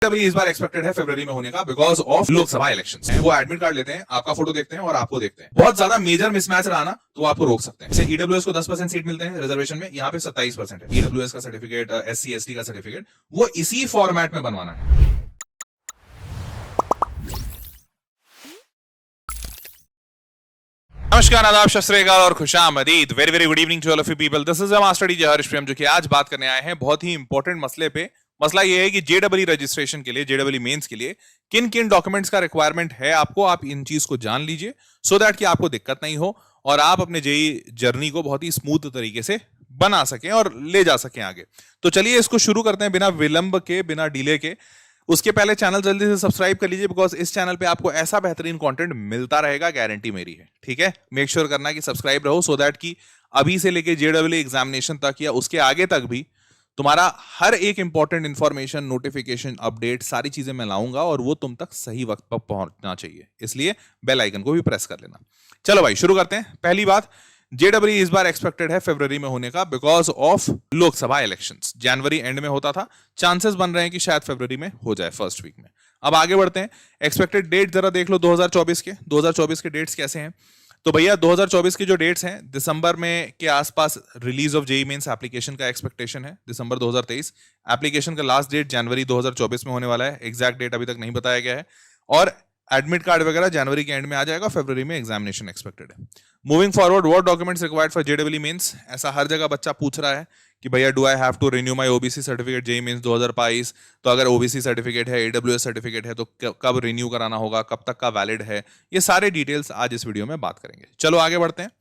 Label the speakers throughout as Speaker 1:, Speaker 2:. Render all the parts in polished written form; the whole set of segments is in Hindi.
Speaker 1: अभी इस बार एक्सपेक्टेड है फरवरी में होने का बिकॉज ऑफ लोकसभा इलेक्शंस। वो एडमिट कार्ड लेते हैं, आपका फोटो देखते हैं और आपको देखते हैं। बहुत ज्यादा मेजर मिसमैच रहा ना तो आपको रोक सकते हैं। जैसे ईडब्ल्यूएस को 10% सीट मिलते हैं रिजर्वेशन में, यहाँ पे 27% है। ईडब्ल्यूएस का सर्टिफिकेट, एससी एसटी का सर्टिफिकेट, वो इसी फॉर्मेट में बनवाना है। नमस्कार, आदाब, सत श्री अकाल और खुशामदीद। Very very good evening to all of you people. This is master DJ Harish Prem, जो कि आज बात करने आए हैं बहुत ही इंपॉर्टेंट मसले पे। मसला ये है कि जेडब्ल्यू रजिस्ट्रेशन के लिए, जेडब्ल्यू मेंस के लिए किन किन डॉक्यूमेंट्स का रिक्वायरमेंट है आपको। आप इन चीज को जान लीजिए सो दैट कि आपको दिक्कत नहीं हो और आप अपने जेई जर्नी को बहुत ही स्मूथ तरीके से बना सकें और ले जा सकें आगे। तो चलिए इसको शुरू करते हैं बिना विलंब के, बिना डिले के। उसके पहले चैनल जल्दी से सब्सक्राइब कर लीजिए बिकॉज इस चैनल पे आपको ऐसा बेहतरीन कंटेंट मिलता रहेगा, गारंटी मेरी है। ठीक है, मेक श्योर करना कि सब्सक्राइब रहो सो दैट कि अभी से लेके जेडब्ल्यू एग्जामिनेशन तक या उसके आगे तक भी तुम्हारा हर एक इंपॉर्टेंट इंफॉर्मेशन, नोटिफिकेशन, अपडेट, सारी चीजें मैं लाऊंगा और वो तुम तक सही वक्त पर पहुंचना चाहिए। इसलिए बेल आइकन को भी प्रेस कर लेना। चलो भाई शुरू करते हैं। पहली बात, जेडब्ल्यू इस बार एक्सपेक्टेड है फरवरी में होने का because of Lok Sabha elections. January and में होता था, चांसेस बन रहे हैं कि शायद फरवरी में हो जाए, फर्स्ट वीक में। अब आगे बढ़ते हैं। एक्सपेक्टेड डेट जरा देख लो 2024 के। 2024 के डेट्स कैसे हैं? तो भैया 2024 के जो डेट्स हैं, दिसंबर में के आसपास release of JEE Mains application का एक्सपेक्टेशन है, दिसंबर 2023। एप्लीकेशन का लास्ट डेट जनवरी 2024 में होने वाला है, एग्जैक्ट डेट अभी तक नहीं बताया गया है। और एडमिट कार्ड वगैरह जनवरी के एंड में आ जाएगा, फरवरी में एग्जामिनेशन एक्सपेक्टेड है। Moving forward, what documents required for JW Mains? ऐसा हर जगह बच्चा पूछ रहा है कि भैया do I have to renew my OBC certificate JEE Mains 2022? तो अगर ओबीसी सर्टिफिकेट है, ईडब्ल्यूएस सर्टिफिकेट है, तो कब रिन्यू कराना होगा, कब तक का वैलिड है, ये सारे डिटेल्स आज इस वीडियो में बात करेंगे। चलो आगे बढ़ते हैं।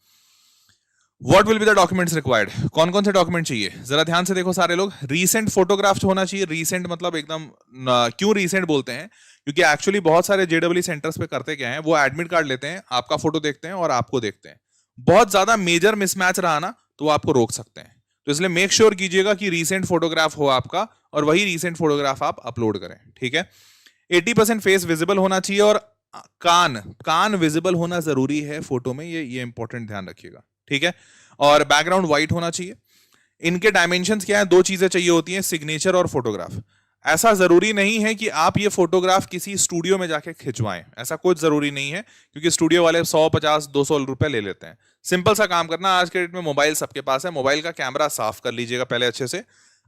Speaker 1: What will be the documents required? कौन कौन से डॉक्यूमेंट चाहिए जरा ध्यान से देखो सारे लोग। रीसेंट फोटोग्राफ्स होना चाहिए। रीसेंट मतलब एकदम, क्यों रीसेंट बोलते हैं? क्योंकि एक्चुअली बहुत सारे जेडब्ल्यू सेंटर्स पे करते क्या है, वो एडमिट कार्ड लेते हैं, आपका फोटो देखते हैं और आपको देखते हैं। बहुत ज्यादा मेजर मिसमैच रहा ना तो वो आपको रोक सकते हैं। तो इसलिए मेक श्योर कीजिएगा कि रीसेंट फोटोग्राफ हो आपका और वही रीसेंट फोटोग्राफ आप अपलोड करें। ठीक है, 80% फेस विजिबल होना चाहिए और कान विजिबल होना जरूरी है फोटो में, ये इंपॉर्टेंट ध्यान रखिएगा। ठीक है, और बैकग्राउंड व्हाइट होना चाहिए। इनके डायमेंशंस क्या है? दो चीजें चाहिए होती हैं, सिग्नेचर और फोटोग्राफ। ऐसा जरूरी नहीं है कि आप ये फोटोग्राफ किसी स्टूडियो में जाके खिंचवाएं, ऐसा कुछ जरूरी नहीं है, क्योंकि स्टूडियो वाले 100, 50, 200 रुपए ले लेते हैं। सिंपल सा काम करना, आज के डेट में मोबाइल सबके पास है, मोबाइल का कैमरा साफ कर लीजिएगा पहले अच्छे से।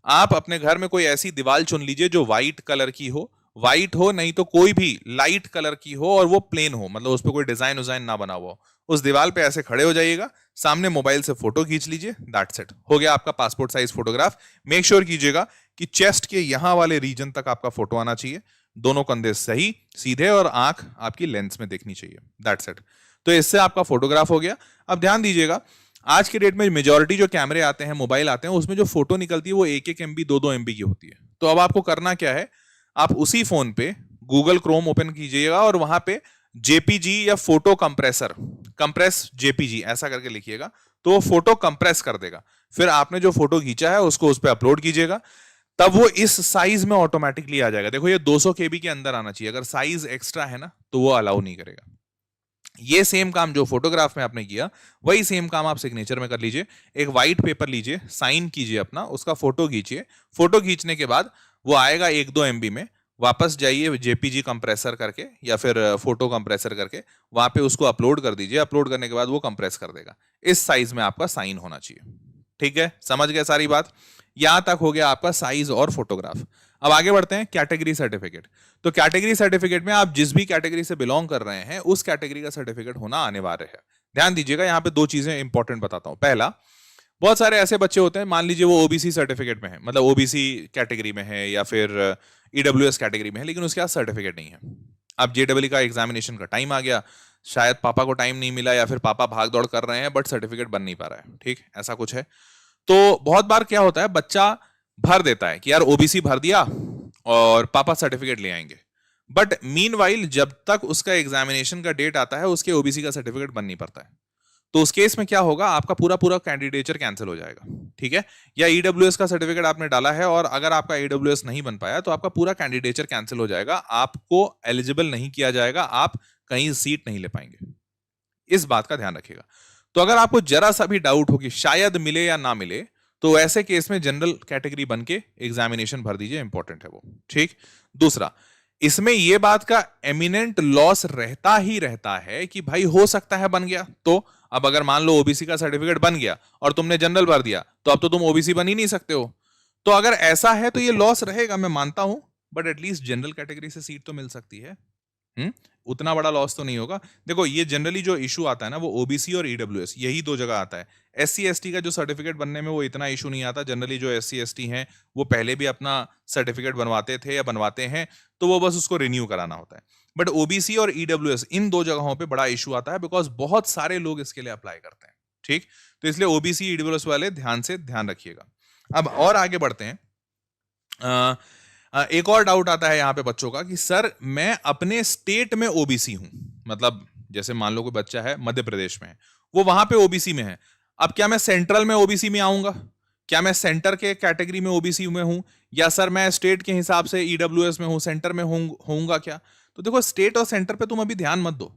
Speaker 1: आप अपने घर में कोई ऐसी दीवार चुन लीजिए जो व्हाइट कलर की हो, व्हाइट हो नहीं तो कोई भी लाइट कलर की हो और वो प्लेन हो, मतलब उस पर कोई डिजाइन उजाइन ना बना हुआ हो। उस दीवार पे ऐसे खड़े हो जाइएगा, सामने मोबाइल से फोटो खींच लीजिए, दैट्स इट, हो गया आपका passport size photograph. Make sure कीजिएगा कि चेस्ट के यहां वाले रीजन तक आपका फोटो आना चाहिए, दोनों कंधे सही सीधे और आंख आपकी लेंस में देखनी चाहिए, दैट्स इट। तो इससे आपका फोटोग्राफ हो गया। अब ध्यान दीजिएगा, आज के डेट में मेजॉरिटी जो कैमरे आते हैं, मोबाइल आते हैं, उसमें जो फोटो निकलती है वो 1-1 MB, 2-2 MB की होती है। तो अब आपको करना क्या है, आप उसी फोन पे गूगल क्रोम ओपन कीजिएगा और वहां पे जेपीजी या फोटो कंप्रेसर, कंप्रेस जेपीजी ऐसा करके लिखिएगा, तो वो फोटो कंप्रेस कर देगा। फिर आपने जो फोटो खींचा है उसको उस पर अपलोड कीजिएगा, तब वो इस साइज में ऑटोमेटिकली आ जाएगा। देखो ये 200 KB के अंदर आना चाहिए, अगर साइज एक्स्ट्रा है ना तो वो अलाउ नहीं करेगा। ये सेम काम जो फोटोग्राफ में आपने किया, वही सेम काम आप सिग्नेचर में कर लीजिए। एक व्हाइट पेपर लीजिए, साइन कीजिए अपना, उसका फोटो खींचिए। फोटो खींचने के बाद वो आएगा 1-2 MB में, वापस जाइए जेपीजी कंप्रेसर करके या फिर फोटो कंप्रेसर करके, वहां पे उसको अपलोड कर दीजिए। अपलोड करने के बाद वो कंप्रेस कर देगा। इस साइज में आपका साइन होना चाहिए। ठीक है, समझ गए सारी बात? यहां तक हो गया आपका साइज और फोटोग्राफ। अब आगे बढ़ते हैं, कैटेगरी सर्टिफिकेट। तो कैटेगरी सर्टिफिकेट में आप जिस भी कैटेगरी से बिलोंग कर रहे हैं उस कैटेगरी का सर्टिफिकेट होना अनिवार्य है। ध्यान दीजिएगा, यहां पे दो चीजें इंपॉर्टेंट बताता हूं। पहला, बहुत सारे ऐसे बच्चे होते हैं, मान लीजिए वो ओबीसी सर्टिफिकेट में है, मतलब ओबीसी कैटेगरी में है या फिर ईडब्ल्यूएस कैटेगरी में है, लेकिन उसके पास सर्टिफिकेट नहीं है। अब जेडब्ल्यू का एग्जामिनेशन का टाइम आ गया, शायद पापा को टाइम नहीं मिला या फिर पापा भाग दौड़ कर रहे हैं बट सर्टिफिकेट बन नहीं पा रहा है। ठीक, ऐसा कुछ है। तो बहुत बार क्या होता है, बच्चा भर देता है कि यार ओबीसी भर दिया और पापा सर्टिफिकेट ले आएंगे, बट मीनवाइल जब तक उसका एग्जामिनेशन का डेट आता है उसके ओबीसी का सर्टिफिकेट बन नहीं पाता है। तो उस केस में क्या होगा, आपका पूरा पूरा कैंडिडेचर कैंसिल हो जाएगा। ठीक है, या ईडब्ल्यूएस का सर्टिफिकेट आपने डाला है और अगर आपका ईडब्ल्यूएस नहीं बन पाया तो आपका पूरा कैंडिडेचर कैंसिल हो जाएगा, आपको एलिजिबल नहीं किया जाएगा, आप कहीं सीट नहीं ले पाएंगे। इस बात का ध्यान रखिएगा। तो अगर आपको जरा सा भी डाउट हो कि शायद मिले या ना मिले, तो ऐसे केस में जनरल कैटेगरी बन के एग्जामिनेशन भर दीजिए, इंपॉर्टेंट है वो। ठीक, दूसरा, इसमें यह बात का एमिनेंट लॉस रहता ही रहता है कि भाई हो सकता है बन गया, तो अब अगर मान लो ओबीसी का सर्टिफिकेट बन गया और तुमने जनरल भर दिया, तो अब तो तुम ओबीसी बन ही नहीं सकते हो। तो अगर ऐसा है तो ये लॉस रहेगा, मैं मानता हूं, बट एटलीस्ट जनरल कैटेगरी से सीट तो मिल सकती है। उतना बड़ा लॉस तो नहीं होगा। देखो, ये जनरली जो इशू आता है ना, वो ओबीसी और ईडब्ल्यूएस, यही दो जगह आता है। एससी एसटी का जो सर्टिफिकेट बनने में वो इतना इशू नहीं आता। जनरली जो एससी एसटी हैं वो पहले भी अपना सर्टिफिकेट बनवाते थे या बनवाते हैं, तो वो बस उसको रिन्यू कराना होता है। बट ओबीसी और ईडब्ल्यूएस, इन दो जगहों पे बड़ा इशू आता है, बिकॉज बहुत सारे लोग इसके लिए अप्लाई करते हैं। ठीक, तो इसलिए ओबीसी ईडब्ल्यूएस वाले ध्यान रखिएगा। अब और आगे बढ़ते हैं। एक और डाउट आता है यहाँ पे बच्चों का कि सर मैं अपने स्टेट में ओबीसी हूं, मतलब जैसे मान लो कोई बच्चा है मध्य प्रदेश में है, वो वहां पे ओबीसी में है, अब क्या मैं सेंट्रल में ओबीसी में आऊंगा? क्या मैं सेंटर के कैटेगरी में ओबीसी में हूं, या सर मैं स्टेट के हिसाब से ईडब्ल्यूएस में हूं, सेंटर में होऊंगा क्या? तो देखो, स्टेट और सेंटर पे तुम अभी ध्यान मत दो।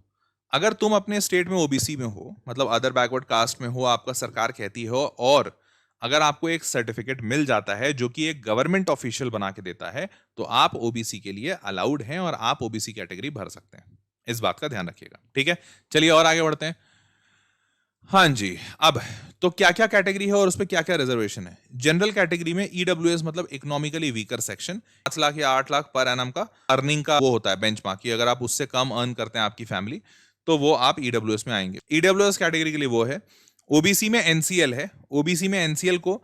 Speaker 1: अगर तुम अपने स्टेट में ओबीसी में हो, मतलब अदर बैकवर्ड कास्ट में हो, आपका सरकार कहती हो, और अगर आपको एक सर्टिफिकेट मिल जाता है जो कि एक गवर्नमेंट ऑफिशियल बना के देता है, तो आप ओबीसी के लिए अलाउड हैं और आप ओबीसी कैटेगरी भर सकते हैं। इस बात का ध्यान रखिएगा, ठीक है। चलिए और आगे बढ़ते हैं। हाँ जी, अब तो क्या क्या कैटेगरी है और उस पर क्या क्या रिजर्वेशन है। जनरल कैटेगरी में ईडब्ल्यूएस मतलब इकोनॉमिकली वीकर सेक्शन, 5 लाख या 8 लाख पर एनम का अर्निंग का वो होता है बेंचमार्क की। अगर आप उससे कम अर्न करते हैं आपकी फैमिली, तो वो आप ईडब्ल्यूएस में आएंगे। ईडब्ल्यूएस कैटेगरी के लिए वो है। ओबीसी में एनसीएल है। ओबीसी में एनसीएल को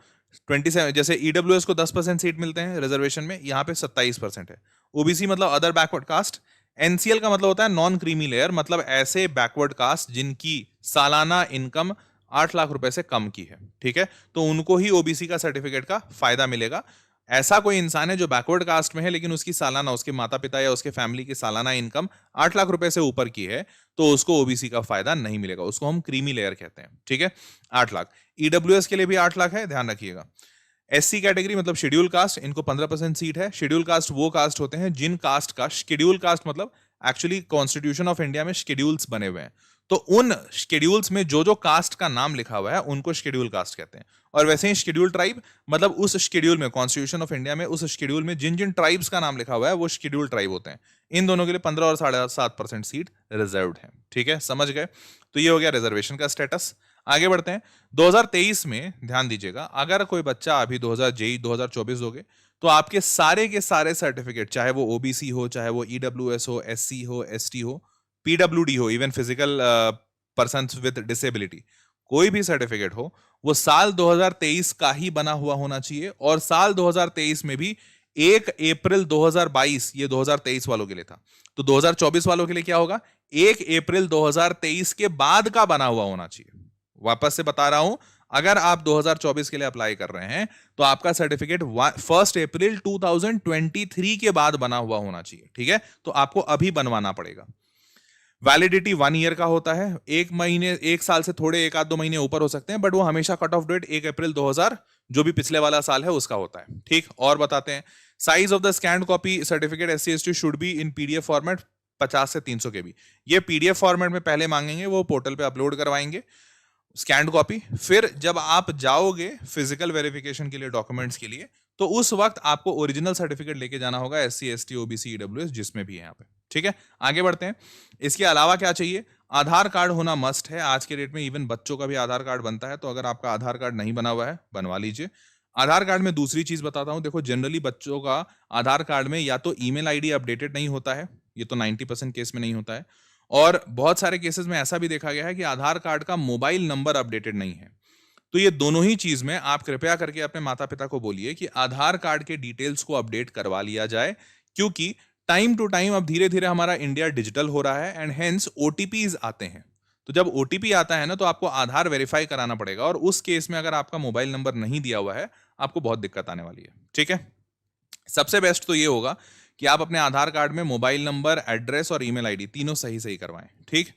Speaker 1: 27, जैसे ईडब्ल्यूएस को 10% सीट मिलते हैं रिजर्वेशन में, यहाँ पे 27% है। ओबीसी मतलब अदर बैकवर्ड कास्ट। एनसीएल का मतलब होता है नॉन क्रीमी लेयर, मतलब ऐसे बैकवर्ड कास्ट जिनकी सालाना इनकम 8 लाख रुपए से कम की है, ठीक है, तो उनको ही ओबीसी का सर्टिफिकेट का फायदा मिलेगा। ऐसा कोई इंसान है जो बैकवर्ड कास्ट में है लेकिन उसकी सालाना, उसके माता पिता या उसके फैमिली की सालाना इनकम 8 लाख रुपए से ऊपर की है, तो उसको ओबीसी का फायदा नहीं मिलेगा, उसको हम क्रीमी लेयर कहते हैं, ठीक है। 8 लाख। ईडब्ल्यूएस के लिए भी 8 लाख है, ध्यान रखिएगा। एससी कैटेगरी मतलब शेड्यूल कास्ट, इनको 15% सीट है। शेड्यूल कास्ट वो कास्ट होते हैं जिन कास्ट का, शेड्यूल कास्ट मतलब एक्चुअली कॉन्स्टिट्यूशन ऑफ इंडिया में शेड्यूल्स बने हुए हैं, तो उन शेड्यूल्स में जो जो कास्ट का नाम लिखा हुआ है उनको शेड्यूल कास्ट कहते हैं। और वैसे ही शेड्यूल ट्राइब मतलब उस शेड्यूल में, कॉन्स्टिट्यूशन ऑफ इंडिया में उस शेड्यूल में जिन जिन ट्राइब्स का नाम लिखा हुआ है वो शेड्यूल ट्राइब होते हैं। इन दोनों के लिए 15 और 7.5% सीट रिजर्व्ड है, ठीक है, समझ गए। तो ये हो गया रिजर्वेशन का स्टेटस। आगे बढ़ते हैं। 2023 में ध्यान दीजिएगा, अगर कोई बच्चा अभी 2024 दोगे, तो आपके सारे के सारे सर्टिफिकेट, चाहे वो ओबीसी हो, चाहे वो ईडब्ल्यूएस हो, एससी हो, एसटी हो, पीडब्ल्यूडी हो, even physical person with disability, कोई भी सर्टिफिकेट हो, वो साल 2023 का ही बना हुआ होना चाहिए। और साल 2023 में भी 1 अप्रैल 2022, ये 2023 वालों के लिए था, तो 2024 वालों के लिए क्या होगा, 1 अप्रैल 2023 के बाद का बना हुआ होना चाहिए। वापस से बता रहा हूं, अगर आप 2024 के लिए अप्लाई कर रहे हैं तो आपका सर्टिफिकेट 1 अप्रैल 2023 के बाद बना हुआ होना चाहिए, ठीक है, तो आपको अभी बनवाना पड़ेगा। वैलिडिटी 1 ईयर का होता है, 1 साल से थोड़े 1-2 महीने ऊपर हो सकते हैं, बट वो हमेशा कट ऑफ डेट 1 अप्रैल 2000 जो भी पिछले वाला साल है उसका होता है, ठीक। और बताते हैं, size of the scanned copy certificate SC ST should be in PDF format 50 से 300 के बी। ये पीडीएफ फॉर्मेट में पहले मांगेंगे, वो पोर्टल पे अपलोड करवाएंगे स्कैन्ड कॉपी। फिर जब आप जाओगे फिजिकल वेरिफिकेशन के लिए, डॉक्यूमेंट्स के लिए, तो उस वक्त आपको ओरिजिनल सर्टिफिकेट लेके जाना होगा, एससी एसटी ओबीसी ईडब्ल्यूएस जिसमें भी है यहाँ पे, ठीक है। आगे बढ़ते हैं। इसके अलावा क्या चाहिए, आधार कार्ड होना मस्ट है। आज के डेट में इवन बच्चों का भी आधार कार्ड बनता है, तो अगर आपका आधार कार्ड नहीं बना हुआ है बनवा लीजिए। आधार कार्ड में दूसरी चीज बताता हूं, देखो जनरली बच्चों का आधार कार्ड में या तो ईमेल आईडी अपडेटेड नहीं होता है, ये तो 90% केस में नहीं होता है, और बहुत सारे केसेस में ऐसा भी देखा गया है कि आधार कार्ड का मोबाइल नंबर अपडेटेड नहीं है। तो ये दोनों ही चीज में आप कृपया करके अपने माता पिता को बोलिए कि आधार कार्ड के डिटेल्स को अपडेट करवा लिया जाए, क्योंकि टाइम टू टाइम अब धीरे धीरे हमारा इंडिया डिजिटल हो रहा है एंड हेंस ओटीपीज आते हैं। तो जब ओटीपी आता है ना, तो आपको आधार वेरीफाई कराना पड़ेगा, और उस केस में अगर आपका मोबाइल नंबर नहीं दिया हुआ है आपको बहुत दिक्कत आने वाली है, ठीक है। सबसे बेस्ट तो ये होगा कि आप अपने आधार कार्ड में मोबाइल नंबर, एड्रेस और ईमेल आईडी तीनों सही सही करवाएं, ठीक।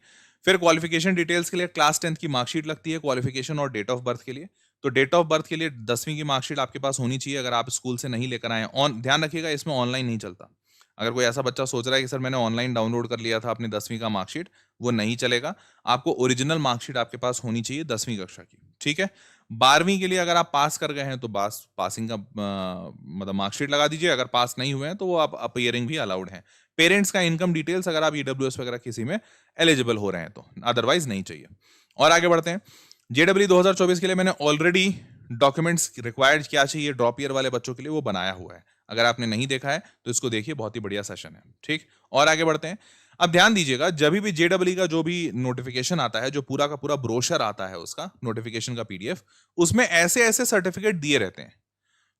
Speaker 1: फिर क्वालिफिकेशन डिटेल्स के लिए क्लास 10th की मार्कशीट लगती है क्वालिफिकेशन और डेट ऑफ बर्थ के लिए। तो डेट ऑफ बर्थ के लिए 10वीं की मार्कशीट आपके पास होनी चाहिए, अगर आप स्कूल से नहीं लेकर आए। ध्यान रखिएगा, इसमें ऑनलाइन नहीं चलता। अगर कोई ऐसा बच्चा सोच रहा है कि सर मैंने ऑनलाइन डाउनलोड कर लिया था अपनी 10वीं का मार्कशीट, वो नहीं चलेगा। आपको ओरिजिनल मार्कशीट आपके पास होनी चाहिए 10वीं कक्षा की, ठीक है। 12वीं के लिए अगर आप पास कर गए हैं तो पासिंग का मतलब मार्कशीट लगा दीजिए, अगर पास नहीं हुए हैं तो वो आप अपीयरिंग भी अलाउड है। पेरेंट्स का इनकम डिटेल्स अगर आप ईडब्ल्यूएस वगैरह किसी में एलिजिबल हो रहे हैं तो, अदरवाइज नहीं चाहिए। और आगे बढ़ते हैं, जेडब्ल्यू 2024 के लिए मैंने ऑलरेडी डॉक्यूमेंट्स रिक्वायर्ड क्या चाहिए ड्रॉप ईयर वाले बच्चों के लिए वो बनाया हुआ है। अगर आपने नहीं देखा है तो इसको देखिए, बहुत ही बढ़िया सेशन है। ठीक, और आगे बढ़ते हैं। अब ध्यान दीजिएगा, जब भी जेडब्ल्यू का जो भी नोटिफिकेशन आता है, जो पूरा का पूरा ब्रोशर आता है उसका नोटिफिकेशन का पीडीएफ, उसमें ऐसे ऐसे सर्टिफिकेट दिए रहते हैं।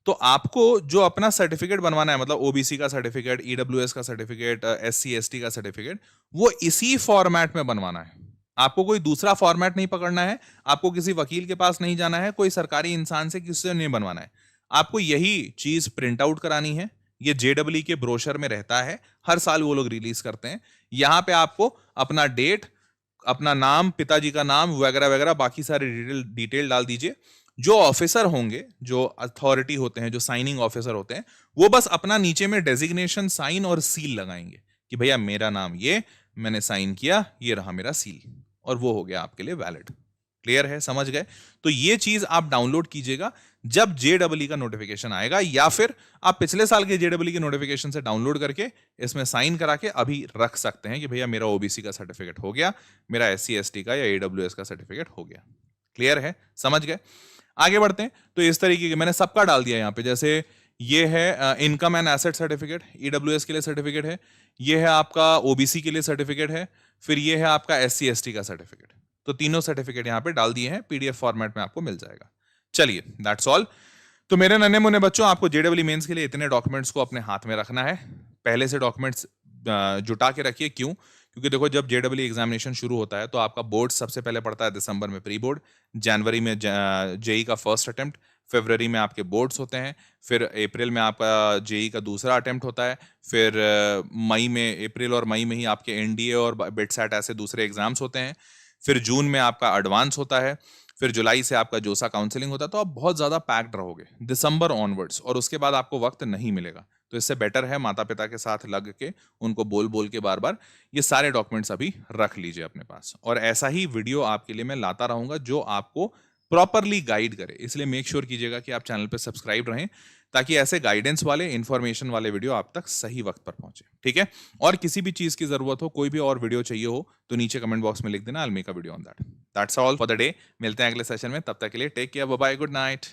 Speaker 1: तो आपको जो अपना सर्टिफिकेट बनवाना है, मतलब ओबीसी का सर्टिफिकेट, ईडब्ल्यूएस का सर्टिफिकेट, एससी एसटी का सर्टिफिकेट, वो इसी फॉर्मेट में बनवाना है। आपको कोई दूसरा फॉर्मेट नहीं पकड़ना है, आपको किसी वकील के पास नहीं जाना है, कोई सरकारी इंसान से किसी से नहीं बनवाना है। आपको यही चीज प्रिंट आउट करानी है। ये जेडब्ल्यू के ब्रोशर में रहता है, हर साल वो लोग रिलीज करते हैं। यहां पे आपको अपना डेट, अपना नाम, पिताजी का नाम वगैरह वगैरह बाकी सारे डिटेल डाल दीजिए। जो ऑफिसर होंगे, जो अथॉरिटी होते हैं, जो साइनिंग ऑफिसर होते हैं, वो बस अपना नीचे में डेजिग्नेशन, साइन और सील लगाएंगे कि भैया मेरा नाम ये, मैंने साइन किया, ये रहा मेरा सील, और वो हो गया आपके लिए वैलिड। क्लियर है, समझ गए? तो ये चीज आप डाउनलोड कीजिएगा जब जेडब्ल्यू का नोटिफिकेशन आएगा, या फिर आप पिछले साल के जेडब्ल्यू के नोटिफिकेशन से डाउनलोड करके इसमें साइन करा के अभी रख सकते हैं कि भैया मेरा ओबीसी का सर्टिफिकेट हो गया, मेरा एससी एसटी का या ईडब्ल्यूएस का सर्टिफिकेट हो गया। क्लियर है, समझ गए? आगे बढ़ते हैं। तो इस तरीके के मैंने सबका डाल दिया यहां पे, जैसे ये है income and asset certificate, EWS के लिए सर्टिफिकेट है, ये है आपका ओबीसी के लिए सर्टिफिकेट है, फिर ये है आपका एससी एसटी का सर्टिफिकेट। तो तीनों सर्टिफिकेट यहां पे डाल दिए हैं, पीडीएफ फॉर्मेट में आपको मिल जाएगा। चलिए, दैट्स ऑल। तो मेरे नन्हे मुन्ने बच्चों, आपको जेडब्ल्यू मेंस के लिए इतने डॉक्यूमेंट्स को अपने हाथ में रखना है। पहले से डॉक्यूमेंट्स जुटा के रखिए। क्यों? क्योंकि देखो, जब जेडब्ल्यू एग्जामिनेशन शुरू होता है तो आपका बोर्ड सबसे पहले पड़ता है दिसंबर में प्री बोर्ड, जनवरी में जेई का फर्स्ट अटेम्प्ट, फरवरी में आपके बोर्ड्स होते हैं, फिर अप्रैल में आपका जेई का दूसरा अटेम्प्ट होता है, फिर मई में, अप्रैल और मई में ही आपके एनडीए और बिटसैट ऐसे दूसरे एग्जाम्स होते हैं, फिर जून में आपका एडवांस होता है, फिर जुलाई से आपका जोसा काउंसलिंग होता है। तो आप बहुत ज्यादा पैक्ड रहोगे दिसंबर ऑनवर्ड्स, और उसके बाद आपको वक्त नहीं मिलेगा। तो इससे बेटर है माता पिता के साथ लग के उनको बोल बोल के बार बार ये सारे डॉक्यूमेंट्स अभी रख लीजिए अपने पास। और ऐसा ही वीडियो आपके लिए मैं लाता रहूंगा जो आपको प्रॉपरली गाइड करे। इसलिए मेक श्योर कीजिएगा कि आप चैनल पर सब्सक्राइब रहें, ताकि ऐसे गाइडेंस वाले, इंफॉर्मेशन वाले वीडियो आप तक सही वक्त पर पहुंचे। ठीक है? और किसी भी चीज की जरूरत हो, कोई भी और वीडियो चाहिए हो, तो नीचे कमेंट बॉक्स में लिख देना, I will make a video on that. That's all for the day. मिलते हैं अगले सेशन में, तब तक के लिए take care, bye bye, good night.